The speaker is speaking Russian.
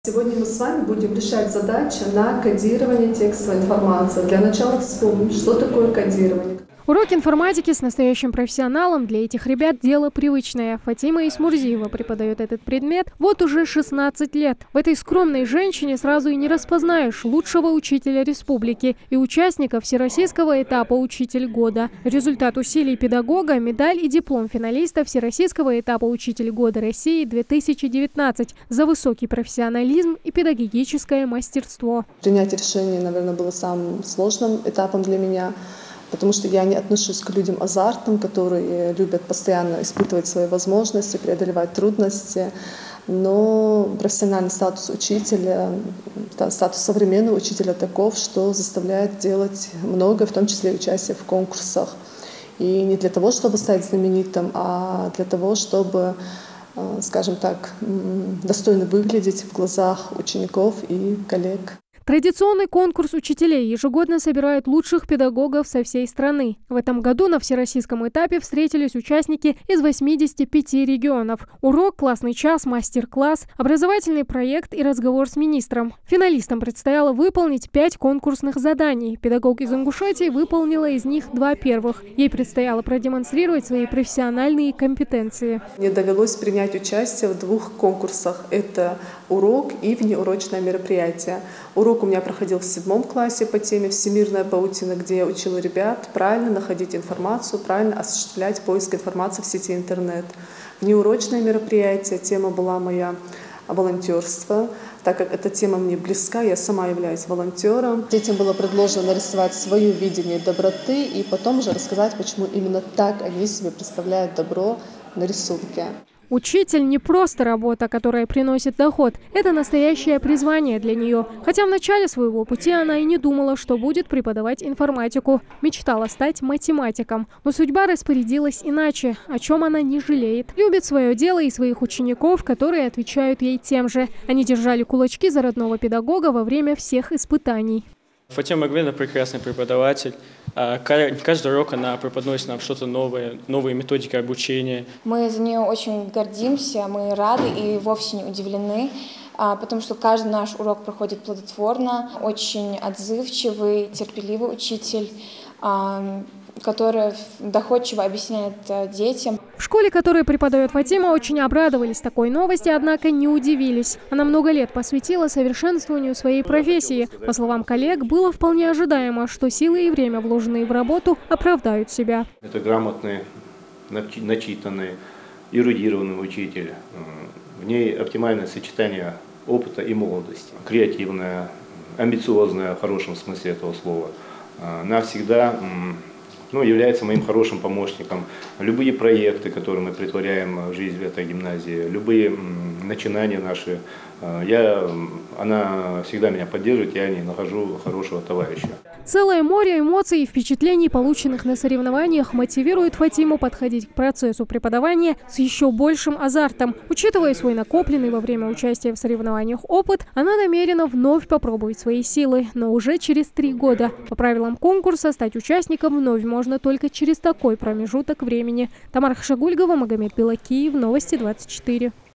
Сегодня мы с вами будем решать задачи на кодирование текстовой информации. Для начала вспомним, что такое кодирование. Урок информатики с настоящим профессионалом для этих ребят – дело привычное. Фатима Исмурзиева преподает этот предмет вот уже 16 лет. В этой скромной женщине сразу и не распознаешь лучшего учителя республики и участника всероссийского этапа «Учитель года». Результат усилий педагога – медаль и диплом финалиста всероссийского этапа «Учитель года России-2019» за высокий профессионализм и педагогическое мастерство. Принятие решения, наверное, было самым сложным этапом для меня. Потому что я не отношусь к людям азартным, которые любят постоянно испытывать свои возможности, преодолевать трудности. Но профессиональный статус учителя, статус современного учителя таков, что заставляет делать многое, в том числе и участие в конкурсах. И не для того, чтобы стать знаменитым, а для того, чтобы, скажем так, достойно выглядеть в глазах учеников и коллег. Традиционный конкурс учителей ежегодно собирает лучших педагогов со всей страны. В этом году на всероссийском этапе встретились участники из 85 регионов. Урок, классный час, мастер-класс, образовательный проект и разговор с министром. Финалистам предстояло выполнить 5 конкурсных заданий. Педагог из Ингушетии выполнила из них 2 первых. Ей предстояло продемонстрировать свои профессиональные компетенции. Мне довелось принять участие в 2 конкурсах. Это урок и внеурочное мероприятие. Урок у меня проходил в 7 классе по теме «Всемирная паутина», где я учила ребят правильно находить информацию, правильно осуществлять поиск информации в сети интернет. Внеурочное мероприятие, тема была моя волонтерство. Так как эта тема мне близка, я сама являюсь волонтером. Детям было предложено нарисовать свое видение доброты и потом уже рассказать, почему именно так они себе представляют добро на рисунке. Учитель не просто работа, которая приносит доход. Это настоящее призвание для нее. Хотя в начале своего пути она и не думала, что будет преподавать информатику. Мечтала стать математиком. Но судьба распорядилась иначе, о чем она не жалеет. Любит свое дело и своих учеников, которые отвечают ей тем же. Они держали кулачки за родного педагога во время всех испытаний. Фатима Магомедовна прекрасный преподаватель. Каждый урок она преподносит нам что-то новое, новые методики обучения. Мы за нее очень гордимся, мы рады и вовсе не удивлены, потому что каждый наш урок проходит плодотворно, очень отзывчивый, терпеливый учитель, который доходчиво объясняет детям. В школе, которую преподает Фатима, очень обрадовались такой новости, однако не удивились. Она много лет посвятила совершенствованию своей профессии. По словам коллег, было вполне ожидаемо, что силы и время, вложенные в работу, оправдают себя. Это грамотный, начитанный, эрудированный учитель. В ней оптимальное сочетание опыта и молодости. Креативная, амбициозная, в хорошем смысле этого слова. Она всегда является моим хорошим помощником. Любые проекты, которые мы претворяем в жизнь в этой гимназии, любые начинания наши, она всегда меня поддерживает, я не нахожу хорошего товарища. Целое море эмоций и впечатлений, полученных на соревнованиях, мотивирует Фатиму подходить к процессу преподавания с еще большим азартом. Учитывая свой накопленный во время участия в соревнованиях опыт, она намерена вновь попробовать свои силы, но уже через 3 года. По правилам конкурса стать участником вновь можно только через такой промежуток времени. Тамара Хашагульгова, Магомед Белакиев, Новости 24.